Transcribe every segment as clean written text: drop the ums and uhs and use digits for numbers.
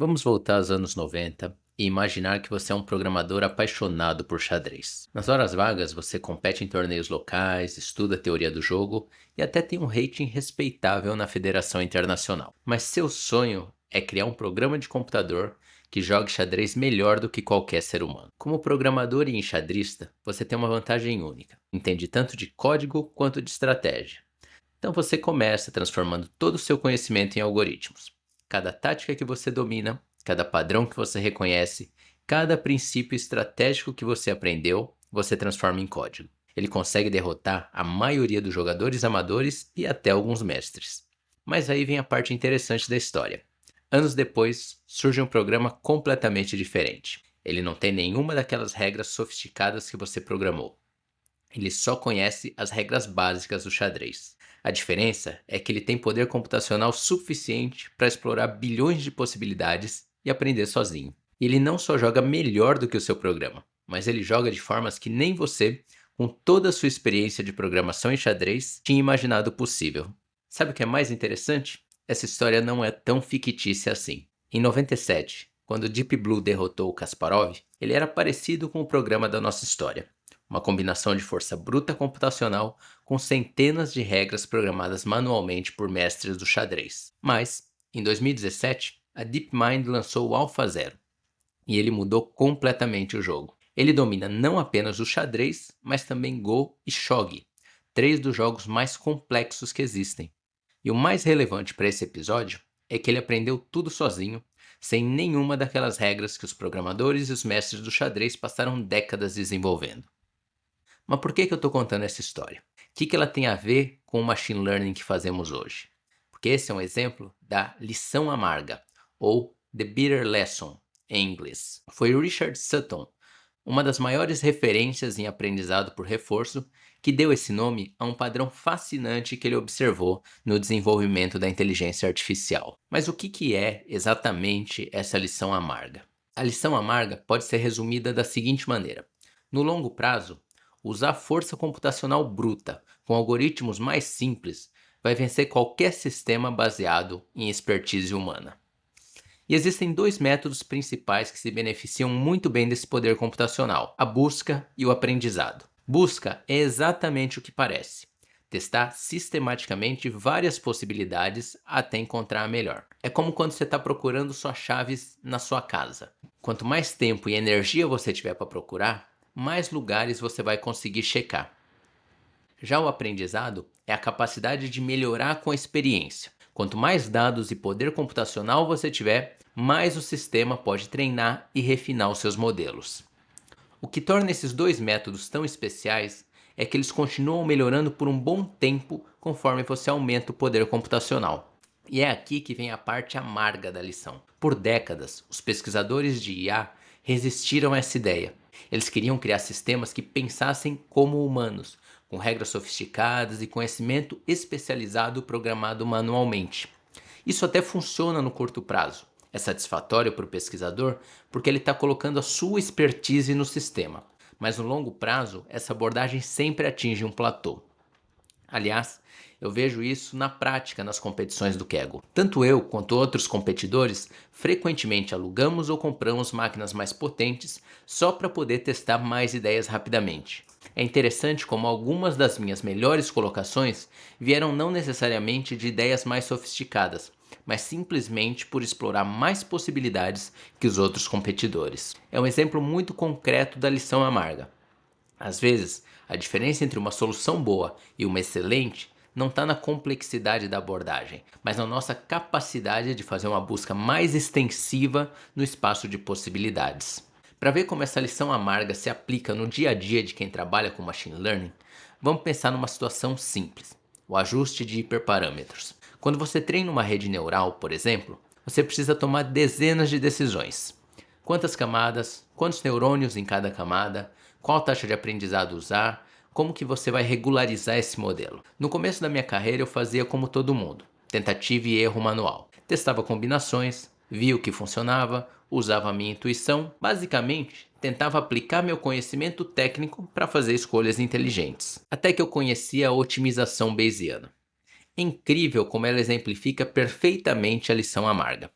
Vamos voltar aos anos 90 e imaginar que você é um programador apaixonado por xadrez. Nas horas vagas, você compete em torneios locais, estuda a teoria do jogo e até tem um rating respeitável na Federação Internacional. Mas seu sonho é criar um programa de computador que jogue xadrez melhor do que qualquer ser humano. Como programador e enxadrista, você tem uma vantagem única. Entende tanto de código quanto de estratégia. Então você começa transformando todo o seu conhecimento em algoritmos. Cada tática que você domina, cada padrão que você reconhece, cada princípio estratégico que você aprendeu, você transforma em código. Ele consegue derrotar a maioria dos jogadores amadores e até alguns mestres. Mas aí vem a parte interessante da história. Anos depois, surge um programa completamente diferente. Ele não tem nenhuma daquelas regras sofisticadas que você programou. Ele só conhece as regras básicas do xadrez. A diferença é que ele tem poder computacional suficiente para explorar bilhões de possibilidades e aprender sozinho. E ele não só joga melhor do que o seu programa, mas ele joga de formas que nem você, com toda a sua experiência de programação em xadrez, tinha imaginado possível. Sabe o que é mais interessante? Essa história não é tão fictícia assim. Em 97, quando Deep Blue derrotou o Kasparov, ele era parecido com o programa da nossa história. Uma combinação de força bruta computacional com centenas de regras programadas manualmente por mestres do xadrez. Mas, em 2017, a DeepMind lançou o AlphaZero, e ele mudou completamente o jogo. Ele domina não apenas o xadrez, mas também Go e Shogi, três dos jogos mais complexos que existem. E o mais relevante para esse episódio é que ele aprendeu tudo sozinho, sem nenhuma daquelas regras que os programadores e os mestres do xadrez passaram décadas desenvolvendo. Mas por que eu estou contando essa história? O que ela tem a ver com o machine learning que fazemos hoje? Porque esse é um exemplo da lição amarga, ou The Bitter Lesson, em inglês. Foi o Richard Sutton, uma das maiores referências em aprendizado por reforço, que deu esse nome a um padrão fascinante que ele observou no desenvolvimento da inteligência artificial. Mas o que é exatamente essa lição amarga? A lição amarga pode ser resumida da seguinte maneira: no longo prazo, usar força computacional bruta com algoritmos mais simples vai vencer qualquer sistema baseado em expertise humana. E existem dois métodos principais que se beneficiam muito bem desse poder computacional: a busca e o aprendizado. Busca é exatamente o que parece: testar sistematicamente várias possibilidades até encontrar a melhor. É como quando você está procurando suas chaves na sua casa. Quanto mais tempo e energia você tiver para procurar, mais lugares você vai conseguir checar. Já o aprendizado é a capacidade de melhorar com a experiência. Quanto mais dados e poder computacional você tiver, mais o sistema pode treinar e refinar os seus modelos. O que torna esses dois métodos tão especiais é que eles continuam melhorando por um bom tempo conforme você aumenta o poder computacional. E é aqui que vem a parte amarga da lição. Por décadas, os pesquisadores de IA resistiram a essa ideia. Eles queriam criar sistemas que pensassem como humanos, com regras sofisticadas e conhecimento especializado programado manualmente. Isso até funciona no curto prazo. É satisfatório para o pesquisador porque ele está colocando a sua expertise no sistema. Mas no longo prazo, essa abordagem sempre atinge um platô. Aliás, eu vejo isso na prática nas competições do Kaggle. Tanto eu quanto outros competidores frequentemente alugamos ou compramos máquinas mais potentes só para poder testar mais ideias rapidamente. É interessante como algumas das minhas melhores colocações vieram não necessariamente de ideias mais sofisticadas, mas simplesmente por explorar mais possibilidades que os outros competidores. É um exemplo muito concreto da lição amarga. Às vezes, a diferença entre uma solução boa e uma excelente não está na complexidade da abordagem, mas na nossa capacidade de fazer uma busca mais extensiva no espaço de possibilidades. Para ver como essa lição amarga se aplica no dia a dia de quem trabalha com machine learning, vamos pensar numa situação simples: o ajuste de hiperparâmetros. Quando você treina uma rede neural, por exemplo, você precisa tomar dezenas de decisões. Quantas camadas, quantos neurônios em cada camada, qual taxa de aprendizado usar, como que você vai regularizar esse modelo. No começo da minha carreira eu fazia como todo mundo, tentativa e erro manual. Testava combinações, via o que funcionava, usava a minha intuição, basicamente tentava aplicar meu conhecimento técnico para fazer escolhas inteligentes. Até que eu conheci a otimização bayesiana. É incrível como ela exemplifica perfeitamente a lição amarga.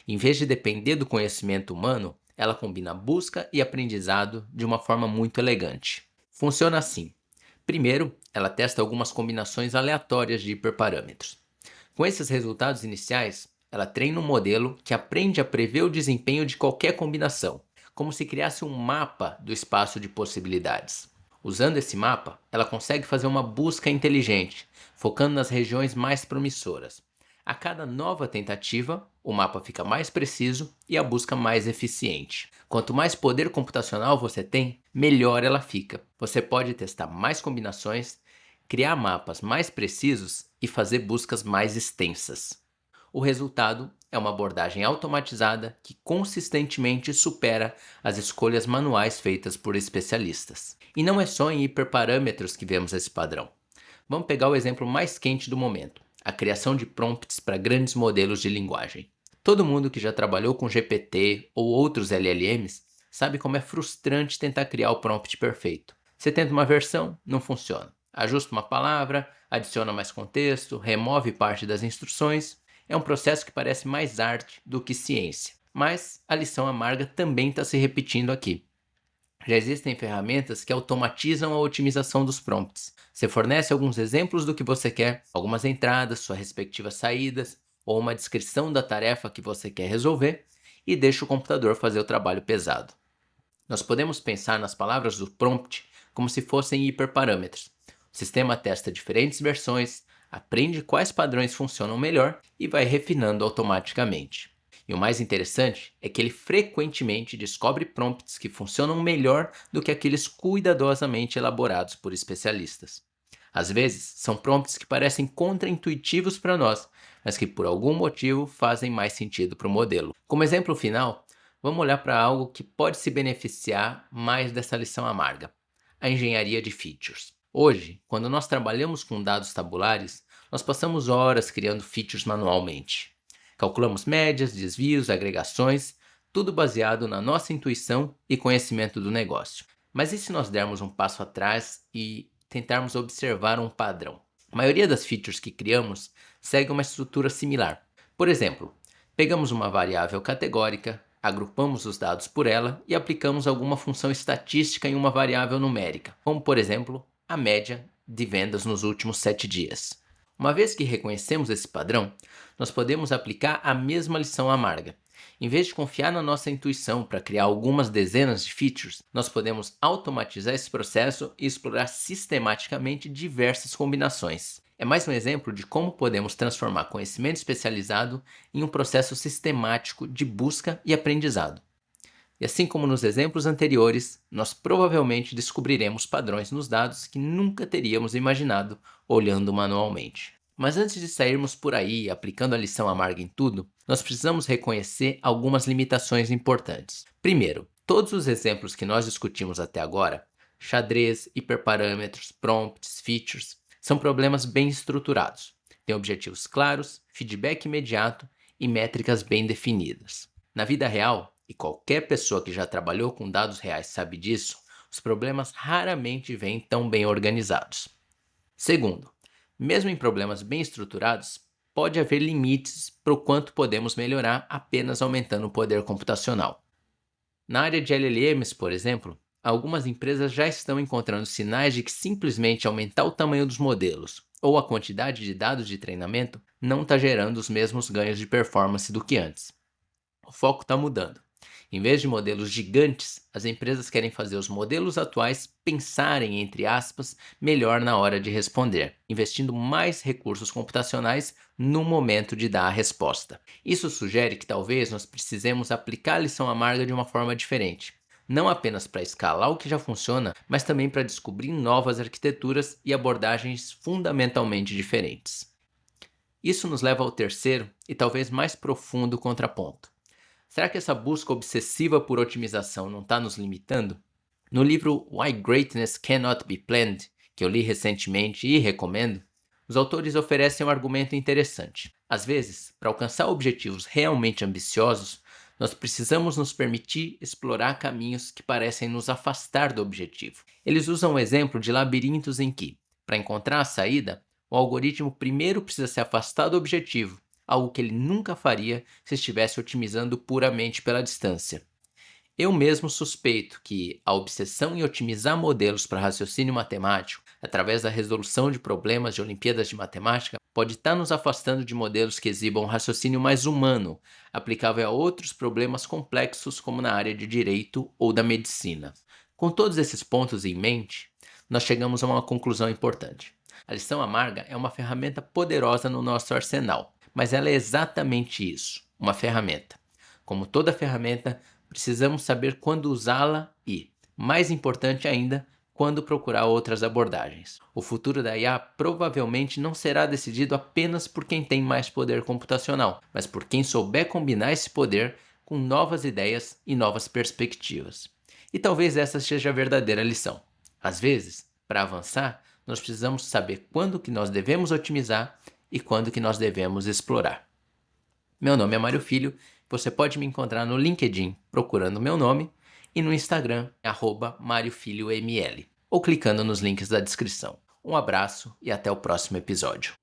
Em vez de depender do conhecimento humano, ela combina busca e aprendizado de uma forma muito elegante. Funciona assim. Primeiro, ela testa algumas combinações aleatórias de hiperparâmetros. Com esses resultados iniciais, ela treina um modelo que aprende a prever o desempenho de qualquer combinação, como se criasse um mapa do espaço de possibilidades. Usando esse mapa, ela consegue fazer uma busca inteligente, focando nas regiões mais promissoras. A cada nova tentativa, o mapa fica mais preciso e a busca mais eficiente. Quanto mais poder computacional você tem, melhor ela fica. Você pode testar mais combinações, criar mapas mais precisos e fazer buscas mais extensas. O resultado é uma abordagem automatizada que consistentemente supera as escolhas manuais feitas por especialistas. E não é só em hiperparâmetros que vemos esse padrão. Vamos pegar o exemplo mais quente do momento: a criação de prompts para grandes modelos de linguagem. Todo mundo que já trabalhou com GPT ou outros LLMs sabe como é frustrante tentar criar o prompt perfeito. Você tenta uma versão, não funciona. Ajusta uma palavra, adiciona mais contexto, remove parte das instruções. É um processo que parece mais arte do que ciência. Mas a lição amarga também está se repetindo aqui. Já existem ferramentas que automatizam a otimização dos prompts. Você fornece alguns exemplos do que você quer, algumas entradas, suas respectivas saídas, ou uma descrição da tarefa que você quer resolver, e deixa o computador fazer o trabalho pesado. Nós podemos pensar nas palavras do prompt como se fossem hiperparâmetros. O sistema testa diferentes versões, aprende quais padrões funcionam melhor e vai refinando automaticamente. E o mais interessante é que ele frequentemente descobre prompts que funcionam melhor do que aqueles cuidadosamente elaborados por especialistas. Às vezes, são prompts que parecem contraintuitivos para nós, mas que por algum motivo fazem mais sentido para o modelo. Como exemplo final, vamos olhar para algo que pode se beneficiar mais dessa lição amarga: a engenharia de features. Hoje, quando nós trabalhamos com dados tabulares, nós passamos horas criando features manualmente. Calculamos médias, desvios, agregações, tudo baseado na nossa intuição e conhecimento do negócio. Mas e se nós dermos um passo atrás e tentarmos observar um padrão? A maioria das features que criamos segue uma estrutura similar. Por exemplo, pegamos uma variável categórica, agrupamos os dados por ela e aplicamos alguma função estatística em uma variável numérica, como por exemplo, a média de vendas nos últimos 7 dias. Uma vez que reconhecemos esse padrão, nós podemos aplicar a mesma lição amarga. Em vez de confiar na nossa intuição para criar algumas dezenas de features, nós podemos automatizar esse processo e explorar sistematicamente diversas combinações. É mais um exemplo de como podemos transformar conhecimento especializado em um processo sistemático de busca e aprendizado. E assim como nos exemplos anteriores, nós provavelmente descobriremos padrões nos dados que nunca teríamos imaginado olhando manualmente. Mas antes de sairmos por aí aplicando a lição amarga em tudo, nós precisamos reconhecer algumas limitações importantes. Primeiro, todos os exemplos que nós discutimos até agora, xadrez, hiperparâmetros, prompts, features, são problemas bem estruturados. Têm objetivos claros, feedback imediato e métricas bem definidas. Na vida real, e qualquer pessoa que já trabalhou com dados reais sabe disso, os problemas raramente vêm tão bem organizados. Segundo, mesmo em problemas bem estruturados, pode haver limites para o quanto podemos melhorar apenas aumentando o poder computacional. Na área de LLMs, por exemplo, algumas empresas já estão encontrando sinais de que simplesmente aumentar o tamanho dos modelos ou a quantidade de dados de treinamento não está gerando os mesmos ganhos de performance do que antes. O foco está mudando. Em vez de modelos gigantes, as empresas querem fazer os modelos atuais pensarem, entre aspas, melhor na hora de responder, investindo mais recursos computacionais no momento de dar a resposta. Isso sugere que talvez nós precisemos aplicar a lição amarga de uma forma diferente. Não apenas para escalar o que já funciona, mas também para descobrir novas arquiteturas e abordagens fundamentalmente diferentes. Isso nos leva ao terceiro e talvez mais profundo contraponto. Será que essa busca obsessiva por otimização não está nos limitando? No livro Why Greatness Cannot Be Planned, que eu li recentemente e recomendo, os autores oferecem um argumento interessante. Às vezes, para alcançar objetivos realmente ambiciosos, nós precisamos nos permitir explorar caminhos que parecem nos afastar do objetivo. Eles usam o exemplo de labirintos em que, para encontrar a saída, o algoritmo primeiro precisa se afastar do objetivo, algo que ele nunca faria se estivesse otimizando puramente pela distância. Eu mesmo suspeito que a obsessão em otimizar modelos para raciocínio matemático, através da resolução de problemas de Olimpíadas de Matemática, pode estar nos afastando de modelos que exibam um raciocínio mais humano, aplicável a outros problemas complexos como na área de direito ou da medicina. Com todos esses pontos em mente, nós chegamos a uma conclusão importante. A lição amarga é uma ferramenta poderosa no nosso arsenal, mas ela é exatamente isso, uma ferramenta. Como toda ferramenta, precisamos saber quando usá-la e, mais importante ainda, quando procurar outras abordagens. O futuro da IA provavelmente não será decidido apenas por quem tem mais poder computacional, mas por quem souber combinar esse poder com novas ideias e novas perspectivas. E talvez essa seja a verdadeira lição. Às vezes, para avançar, nós precisamos saber quando que nós devemos otimizar e quando que nós devemos explorar. Meu nome é Mário Filho, você pode me encontrar no LinkedIn procurando meu nome e no Instagram @mariofilhoml ou clicando nos links da descrição. Um abraço e até o próximo episódio.